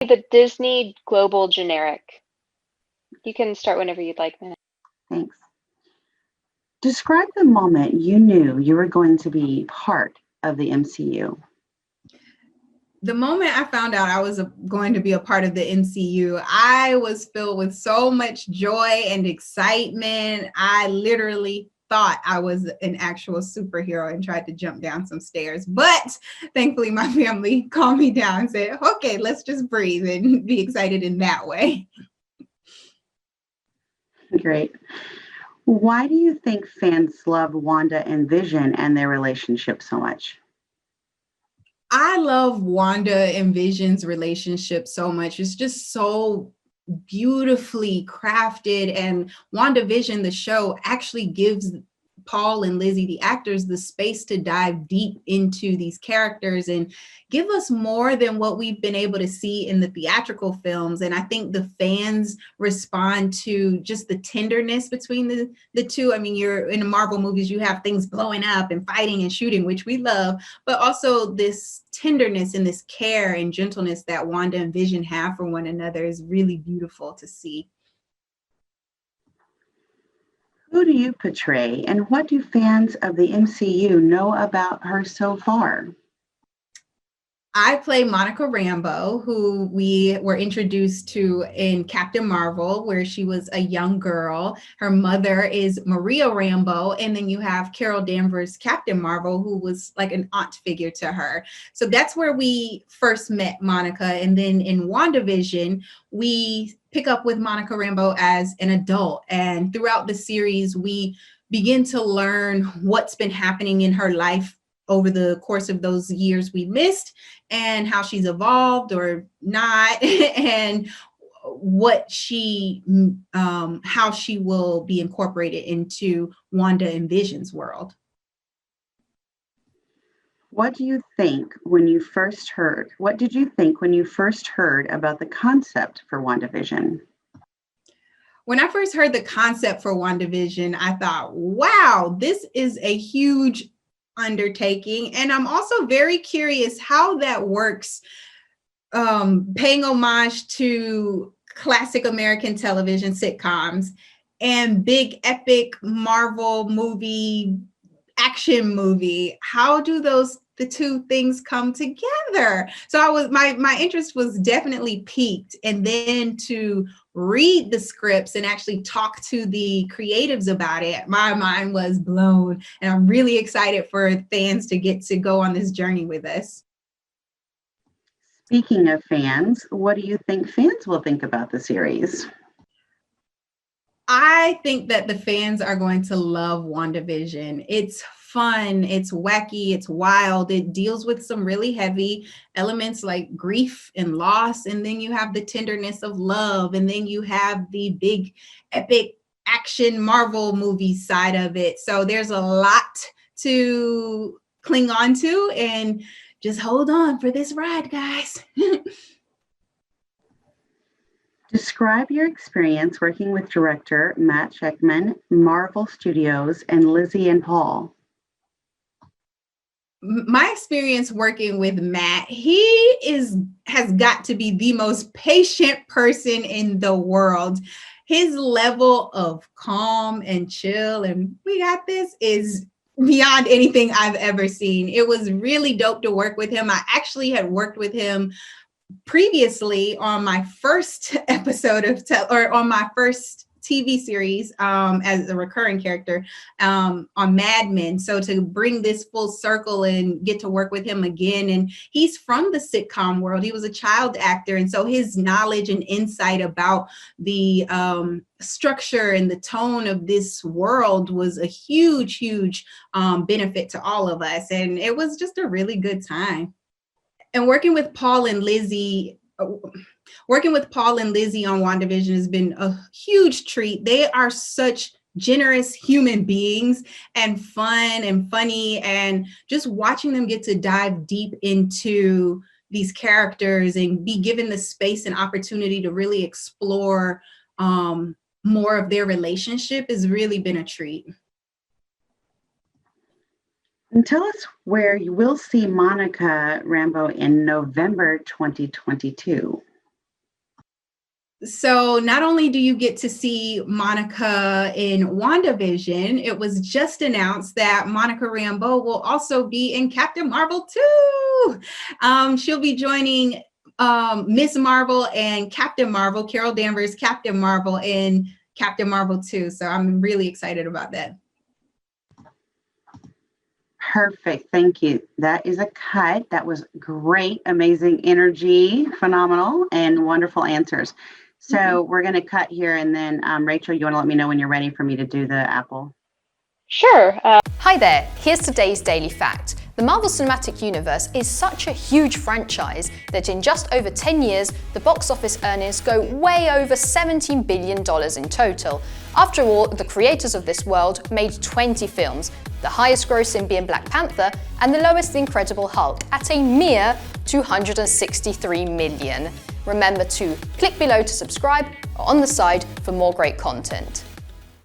The Disney global generic. You can start whenever you'd like, Minna. Thanks. Describe the moment you knew you were going to be part of the MCU. The moment I found out I was going to be a part of the MCU, I was filled with so much joy and excitement. I literally thought I was an actual superhero and tried to jump down some stairs. But thankfully, my family calmed me down and said, okay, let's just breathe and be excited in that way. Great. Why do you think fans love Wanda and Vision and their relationship so much? I love Wanda and Vision's relationship so much. It's just so beautifully crafted, and WandaVision, the show, actually gives Paul and Lizzie, the actors, the space to dive deep into these characters and give us more than what we've been able to see in the theatrical films. And I think the fans respond to just the tenderness between the two. I mean, you're in the Marvel movies, you have things blowing up and fighting and shooting, which we love, but also this tenderness and this care and gentleness that Wanda and Vision have for one another is really beautiful to see. Who do you portray, and what do fans of the MCU know about her so far? I play Monica Rambeau, who we were introduced to in Captain Marvel, where she was a young girl. Her mother is Maria Rambeau, and then you have Carol Danvers, Captain Marvel, who was like an aunt figure to her. So that's where we first met Monica. And then in WandaVision, we pick up with Monica Rambeau as an adult. And throughout the series, we begin to learn what's been happening in her life over the course of those years we missed, and how she's evolved or not, and what how she will be incorporated into Wanda and Vision's world. What did you think when you first heard about the concept for WandaVision? When I first heard the concept for WandaVision, I thought, wow, this is a huge undertaking. And I'm also very curious how that works, paying homage to classic American television sitcoms and big epic Marvel movie, action movie. How do the two things come together? So my interest was definitely piqued, and then to read the scripts and actually talk to the creatives about it, my mind was blown, and I'm really excited for fans to get to go on this journey with us. Speaking of fans, what do you think fans will think about the series? I think that the fans are going to love WandaVision. It's fun, it's wacky, it's wild. It deals with some really heavy elements like grief and loss. And then you have the tenderness of love. And then you have the big epic action Marvel movie side of it. So there's a lot to cling on to, and just hold on for this ride, guys. Describe your experience working with director Matt Shakman, Marvel Studios, and Lizzie and Paul. My experience working with Matt, has got to be the most patient person in the world. His level of calm and chill and we got this is beyond anything I've ever seen. It was really dope to work with him. I actually had worked with him previously on my first episode on my first TV series as a recurring character on Mad Men. So to bring this full circle and get to work with him again, and he's from the sitcom world. He was a child actor, and so his knowledge and insight about the structure and the tone of this world was a huge benefit to all of us, and it was just a really good time. And working with Paul and Lizzie on WandaVision has been a huge treat. They are such generous human beings and fun and funny, and just watching them get to dive deep into these characters and be given the space and opportunity to really explore more of their relationship has really been a treat. And tell us where you will see Monica Rambeau in November 2022. So not only do you get to see Monica in WandaVision, it was just announced that Monica Rambeau will also be in Captain Marvel 2. She'll be joining Miss Marvel and Captain Marvel, Carol Danvers, Captain Marvel in Captain Marvel 2. So I'm really excited about that. Perfect. Thank you. That is a cut. That was great, amazing energy, phenomenal, and wonderful answers. So we're going to cut here, and then Rachel, you want to let me know when you're ready for me to do the Apple? Sure. Hi there, here's today's Daily Fact. The Marvel Cinematic Universe is such a huge franchise that in just over 10 years, the box office earnings go way over $17 billion in total. After all, the creators of this world made 20 films, the highest grossing being Black Panther, and the lowest The Incredible Hulk at a mere $263 million. Remember to click below to subscribe or on the side for more great content.